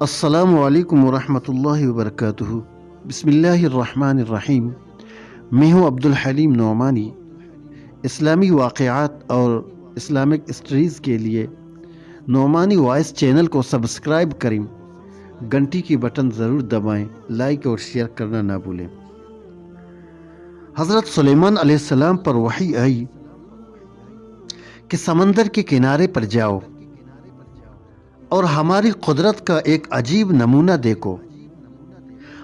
السلام علیکم ورحمۃ اللہ وبرکاتہ۔ بسم اللہ الرحمن الرحیم۔ میں ہوں عبد الحلیم نعمانی۔ اسلامی واقعات اور اسلامک اسٹریز کے لیے نعمانی وائس چینل کو سبسکرائب کریں، گھنٹی کی بٹن ضرور دبائیں، لائک اور شیئر کرنا نہ بھولیں۔ حضرت سلیمان علیہ السلام پر وحی آئی کہ سمندر کے کنارے پر جاؤ اور ہماری قدرت کا ایک عجیب نمونہ دیکھو۔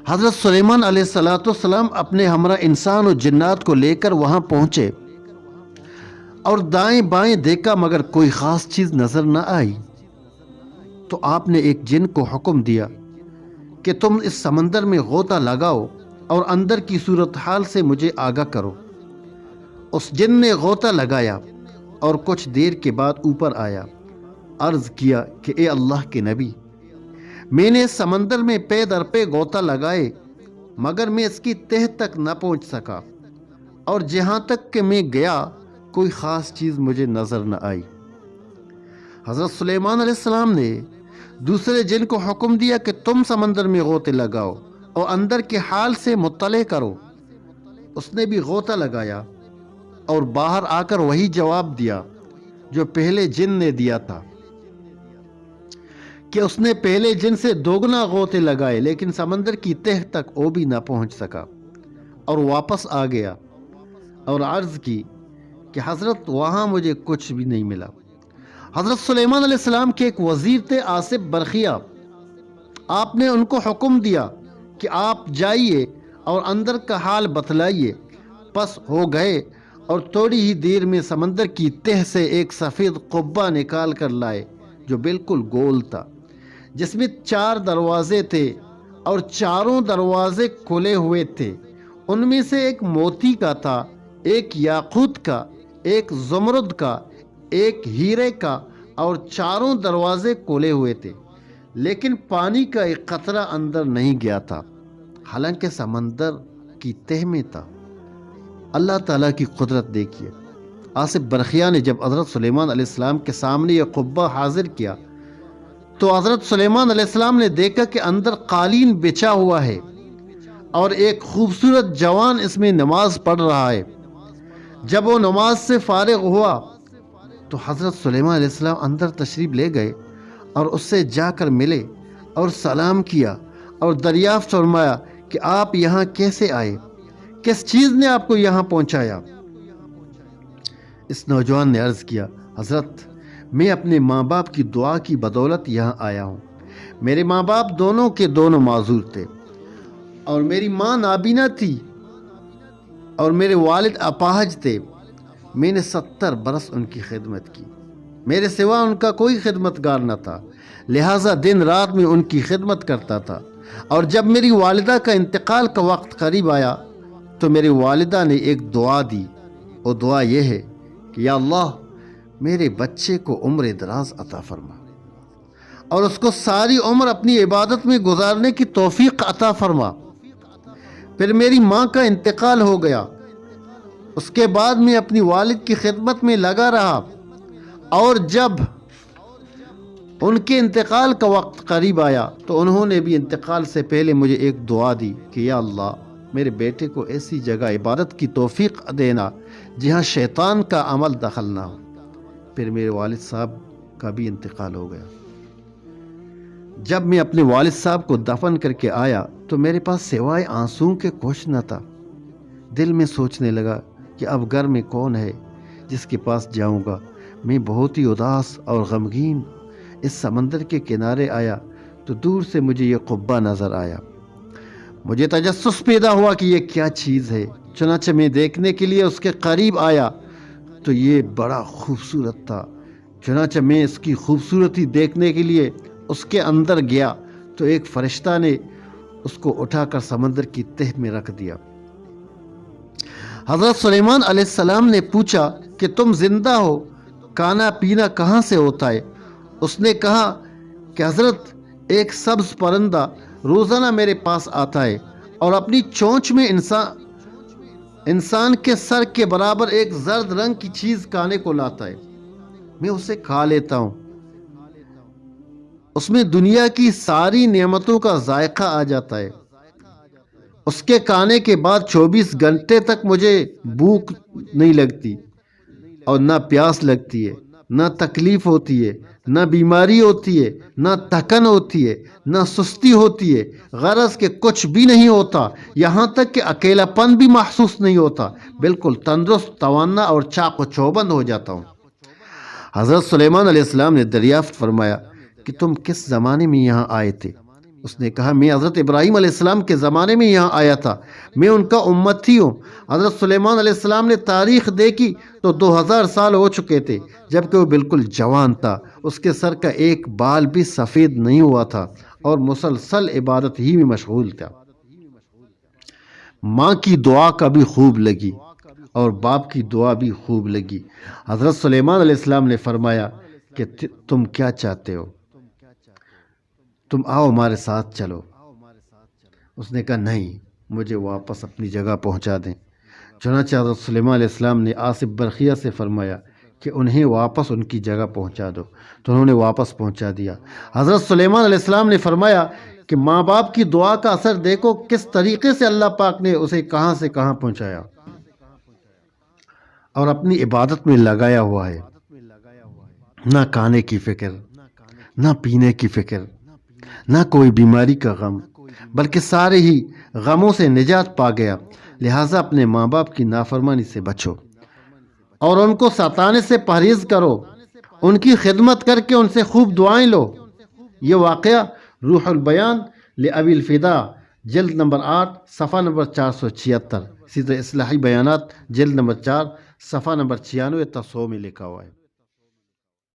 حضرت سلیمان علیہ السلام اپنے ہمراہ انسان و جنات کو لے کر وہاں پہنچے اور دائیں بائیں دیکھا مگر کوئی خاص چیز نظر نہ آئی۔ تو آپ نے ایک جن کو حکم دیا کہ تم اس سمندر میں غوطہ لگاؤ اور اندر کی صورتحال سے مجھے آگاہ کرو۔ اس جن نے غوطہ لگایا اور کچھ دیر کے بعد اوپر آیا۔ عرض کیا کہ اے اللہ کے نبی، میں نے سمندر میں پے در پے غوطہ لگائے مگر میں اس کی تہ تک نہ پہنچ سکا، اور جہاں تک کہ میں گیا کوئی خاص چیز مجھے نظر نہ آئی۔ حضرت سلیمان علیہ السلام نے دوسرے جن کو حکم دیا کہ تم سمندر میں غوطے لگاؤ اور اندر کے حال سے مطلع کرو۔ اس نے بھی غوطہ لگایا اور باہر آ کر وہی جواب دیا جو پہلے جن نے دیا تھا، کہ اس نے پہلے جن سے دوگنا غوطے لگائے لیکن سمندر کی تہ تک وہ بھی نہ پہنچ سکا اور واپس آ گیا اور عرض کی کہ حضرت وہاں مجھے کچھ بھی نہیں ملا۔ حضرت سلیمان علیہ السلام کے ایک وزیر تھے آصف برخیا۔ آپ نے ان کو حکم دیا کہ آپ جائیے اور اندر کا حال بتلائیے۔ پس ہو گئے اور تھوڑی ہی دیر میں سمندر کی تہ سے ایک سفید قبہ نکال کر لائے جو بالکل گول تھا، جس میں 4 دروازے تھے اور چاروں دروازے کھلے ہوئے تھے۔ ان میں سے ایک موتی کا تھا، ایک یاقوت کا، ایک زمرد کا، ایک ہیرے کا، اور چاروں دروازے کھلے ہوئے تھے، لیکن پانی کا ایک قطرہ اندر نہیں گیا تھا، حالانکہ سمندر کی تہ میں تھا۔ اللہ تعالیٰ کی قدرت دیکھیے۔ آصف برخیا نے جب حضرت سلیمان علیہ السلام کے سامنے یہ قبہ حاضر کیا تو حضرت سلیمان علیہ السلام نے دیکھا کہ اندر قالین بچھا ہوا ہے اور ایک خوبصورت جوان اس میں نماز پڑھ رہا ہے۔ جب وہ نماز سے فارغ ہوا تو حضرت سلیمان علیہ السلام اندر تشریف لے گئے اور اس سے جا کر ملے اور سلام کیا اور دریافت فرمایا کہ آپ یہاں کیسے آئے، کس چیز نے آپ کو یہاں پہنچایا؟ اس نوجوان نے عرض کیا، حضرت میں اپنے ماں باپ کی دعا کی بدولت یہاں آیا ہوں۔ میرے ماں باپ دونوں کے دونوں معذور تھے اور میری ماں نابینا تھی اور میرے والد اپاہج تھے۔ میں نے 70 برس ان کی خدمت کی، میرے سوا ان کا کوئی خدمتگار نہ تھا، لہٰذا دن رات میں ان کی خدمت کرتا تھا۔ اور جب میری والدہ کا انتقال کا وقت قریب آیا تو میری والدہ نے ایک دعا دی۔ وہ دعا یہ ہے کہ یا اللہ میرے بچے کو عمر دراز عطا فرما اور اس کو ساری عمر اپنی عبادت میں گزارنے کی توفیق عطا فرما۔ پھر میری ماں کا انتقال ہو گیا۔ اس کے بعد میں اپنی والد کی خدمت میں لگا رہا، اور جب ان کے انتقال کا وقت قریب آیا تو انہوں نے بھی انتقال سے پہلے مجھے ایک دعا دی کہ یا اللہ میرے بیٹے کو ایسی جگہ عبادت کی توفیق دینا جہاں شیطان کا عمل دخل نہ ہو۔ پھر میرے والد صاحب کا بھی انتقال ہو گیا۔ جب میں اپنے والد صاحب کو دفن کر کے آیا تو میرے پاس سوائے آنسوں کے کچھ نہ تھا۔ دل میں سوچنے لگا کہ اب گھر میں کون ہے جس کے پاس جاؤں گا۔ میں بہت ہی اداس اور غمگین اس سمندر کے کنارے آیا تو دور سے مجھے یہ قبہ نظر آیا۔ مجھے تجسس پیدا ہوا کہ یہ کیا چیز ہے، چنانچہ میں دیکھنے کے لیے اس کے قریب آیا تو یہ بڑا خوبصورت تھا۔ چنانچہ میں اس کی خوبصورتی دیکھنے کے لیے اس کے اندر گیا تو ایک فرشتہ نے اس کو اٹھا کر سمندر کی تہ میں رکھ دیا۔ حضرت سلیمان علیہ السلام نے پوچھا کہ تم زندہ ہو، کھانا پینا کہاں سے ہوتا ہے؟ اس نے کہا کہ حضرت ایک سبز پرندہ روزانہ میرے پاس آتا ہے اور اپنی چونچ میں انسان کے سر کے برابر ایک زرد رنگ کی چیز کھانے کو لاتا ہے، میں اسے کھا لیتا ہوں۔ اس میں دنیا کی ساری نعمتوں کا ذائقہ آ جاتا ہے۔ اس کے کھانے کے بعد 24 گھنٹے تک مجھے بھوک نہیں لگتی اور نہ پیاس لگتی ہے، نہ تکلیف ہوتی ہے، نہ بیماری ہوتی ہے، نہ تھکن ہوتی ہے، نہ سستی ہوتی ہے، غرض کہ کچھ بھی نہیں ہوتا، یہاں تک کہ اکیلا پن بھی محسوس نہیں ہوتا، بالکل تندرست، توانا اور چاق و چوبند ہو جاتا ہوں۔ حضرت سلیمان علیہ السلام نے دریافت فرمایا کہ تم کس زمانے میں یہاں آئے تھے؟ اس نے کہا میں حضرت ابراہیم علیہ السلام کے زمانے میں یہاں آیا تھا، میں ان کا امتی ہوں۔ حضرت سلیمان علیہ السلام نے تاریخ دیکھی تو 2000 سال ہو چکے تھے، جبکہ وہ بالکل جوان تھا، اس کے سر کا ایک بال بھی سفید نہیں ہوا تھا اور مسلسل عبادت ہی میں مشغول تھا۔ ماں کی دعا کا بھی خوب لگی اور باپ کی دعا بھی خوب لگی۔ حضرت سلیمان علیہ السلام نے فرمایا کہ تم کیا چاہتے ہو؟ تم آؤ ہمارے ساتھ چلو۔ اس نے کہا نہیں، مجھے واپس اپنی جگہ پہنچا دیں۔ چنانچہ حضرت سلیمان علیہ السلام نے آصف برقیہ سے فرمایا کہ انہیں واپس ان کی جگہ پہنچا دو، تو انہوں نے واپس پہنچا دیا۔ حضرت سلیمان علیہ السلام نے فرمایا کہ ماں باپ کی دعا کا اثر دیکھو کس طریقے سے اللہ پاک نے اسے کہاں سے کہاں پہنچایا اور اپنی عبادت میں لگایا ہوا ہے۔ نہ کھانے کی فکر، نہ پینے کی فکر، نہ کوئی بیماری کا غم، بلکہ سارے ہی غموں سے نجات پا گیا۔ لہٰذا اپنے ماں باپ کی نافرمانی سے بچو اور ان کو ستانے سے پرہیز کرو، ان کی خدمت کر کے ان سے خوب دعائیں لو۔ یہ واقعہ روح البیان لابی الفدا جلد نمبر 8 صفحہ نمبر 476، اسی طرح اصلاحی بیانات جلد نمبر 4 صفحہ نمبر 96 تا 100 میں لکھا ہوا ہے۔